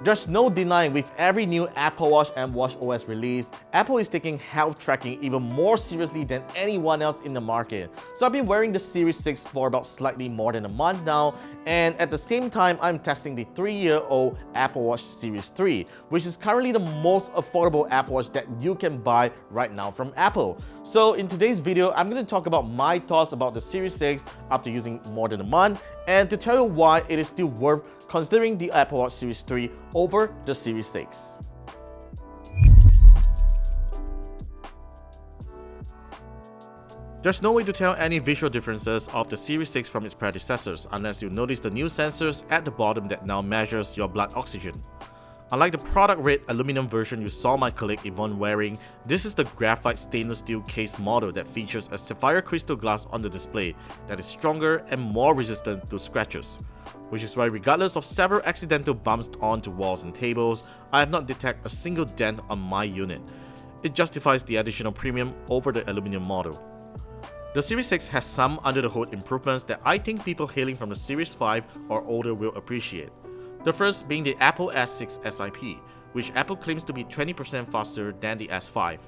There's no denying with every new Apple Watch and watchOS release, Apple is taking health tracking even more seriously than anyone else in the market. So I've been wearing the Series 6 for about slightly more than a month now, and at the same time I'm testing the 3-year-old Apple Watch Series 3, which is currently the most affordable Apple Watch that you can buy right now from Apple. So in today's video, I'm going to talk about my thoughts about the Series 6 after using more than a month, and to tell you why it is still worth considering the Apple Watch Series 3 over the Series 6. There's no way to tell any visual differences of the Series 6 from its predecessors unless you notice the new sensors at the bottom that now measures your blood oxygen. Unlike the product-grade aluminum version you saw my colleague Yvonne wearing, this is the graphite stainless steel case model that features a sapphire crystal glass on the display that is stronger and more resistant to scratches. Which is why regardless of several accidental bumps onto walls and tables, I have not detected a single dent on my unit. It justifies the additional premium over the aluminum model. The Series 6 has some under-the-hood improvements that I think people hailing from the Series 5 or older will appreciate. The first being the Apple S6 SiP, which Apple claims to be 20% faster than the S5.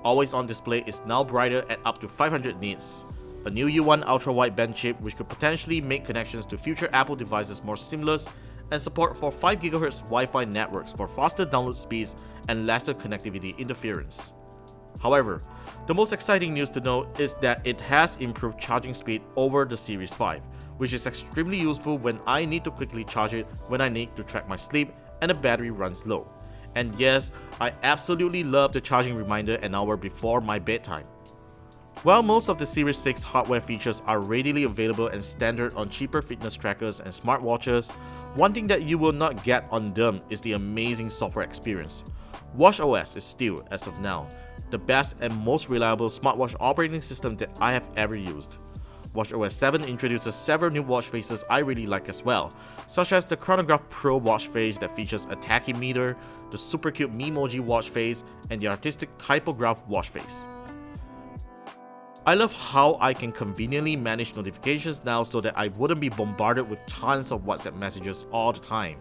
Always on display is now brighter at up to 500 nits. A new U1 ultra-wideband chip which could potentially make connections to future Apple devices more seamless, and support for 5 GHz Wi-Fi networks for faster download speeds and lesser connectivity interference. However, the most exciting news to note is that it has improved charging speed over the Series 5, which is extremely useful when I need to quickly charge it when I need to track my sleep and the battery runs low. And yes, I absolutely love the charging reminder an hour before my bedtime. While most of the Series 6 hardware features are readily available and standard on cheaper fitness trackers and smartwatches, one thing that you will not get on them is the amazing software experience. watchOS is still, as of now, the best and most reliable smartwatch operating system that I have ever used. watchOS 7 introduces several new watch faces I really like as well, such as the Chronograph Pro watch face that features a tachymeter, the super cute Memoji watch face, and the artistic Typograph watch face. I love how I can conveniently manage notifications now so that I wouldn't be bombarded with tons of WhatsApp messages all the time.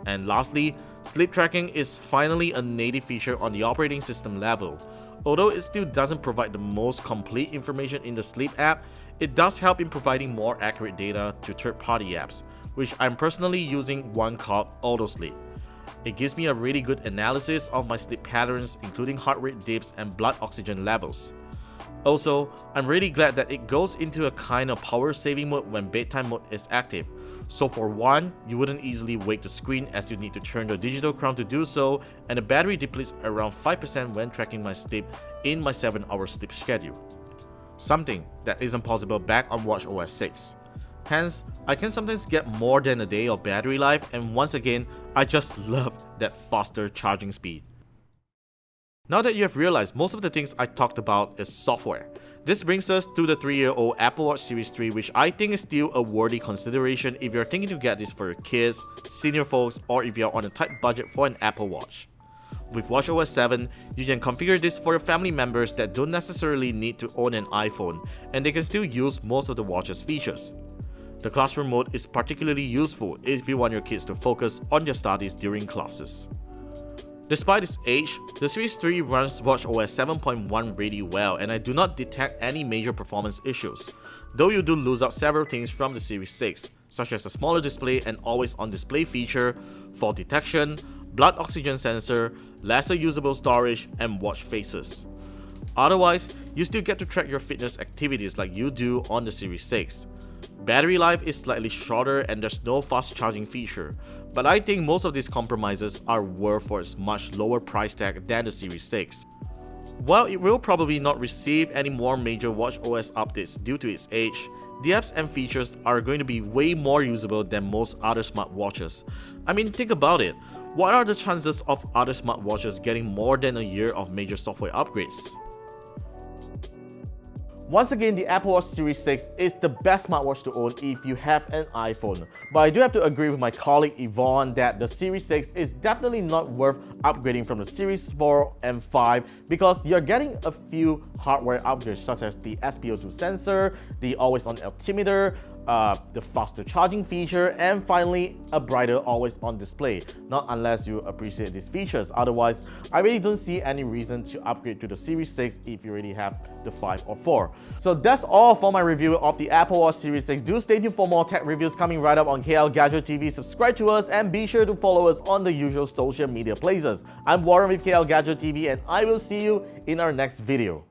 And lastly, sleep tracking is finally a native feature on the operating system level. Although it still doesn't provide the most complete information in the sleep app, it does help in providing more accurate data to third-party apps, which I'm personally using one called AutoSleep. It gives me a really good analysis of my sleep patterns, including heart rate dips and blood oxygen levels. Also, I'm really glad that it goes into a kind of power saving mode when bedtime mode is active. So for one, you wouldn't easily wake the screen as you need to turn the digital crown to do so, and the battery depletes around 5% when tracking my sleep in my 7-hour sleep schedule. Something that isn't possible back on watchOS 6. Hence, I can sometimes get more than a day of battery life, and once again, I just love that faster charging speed. Now that you have realized most of the things I talked about is software, this brings us to the 3-year-old Apple Watch Series 3, which I think is still a worthy consideration if you're thinking to get this for your kids, senior folks, or if you're on a tight budget for an Apple Watch. With watchOS 7, you can configure this for your family members that don't necessarily need to own an iPhone, and they can still use most of the watch's features. The classroom mode is particularly useful if you want your kids to focus on their studies during classes. Despite its age, the Series 3 runs watchOS 7.1 really well, and I do not detect any major performance issues, though you do lose out several things from the Series 6, such as a smaller display and always-on display feature, fall detection, blood oxygen sensor, lesser usable storage, and watch faces. Otherwise, you still get to track your fitness activities like you do on the Series 6. Battery life is slightly shorter and there's no fast charging feature, but I think most of these compromises are worth for its much lower price tag than the Series 6. While it will probably not receive any more major watchOS updates due to its age, the apps and features are going to be way more usable than most other smartwatches. I mean, think about it. What are the chances of other smartwatches getting more than a year of major software upgrades? Once again, the Apple Watch Series 6 is the best smartwatch to own if you have an iPhone. But I do have to agree with my colleague Yvonne that the Series 6 is definitely not worth upgrading from the Series 4 and 5 because you're getting a few hardware upgrades such as the SpO2 sensor, the always-on altimeter, the faster charging feature, and finally a brighter always-on display. Not unless you appreciate these features. Otherwise, I really don't see any reason to upgrade to the Series 6 if you already have the 5 or 4. So that's all for my review of the Apple Watch Series 6. Do stay tuned for more tech reviews coming right up on KLGadgetTV. Subscribe to us and be sure to follow us on the usual social media places. I'm Warren with KLGadgetTV and I will see you in our next video.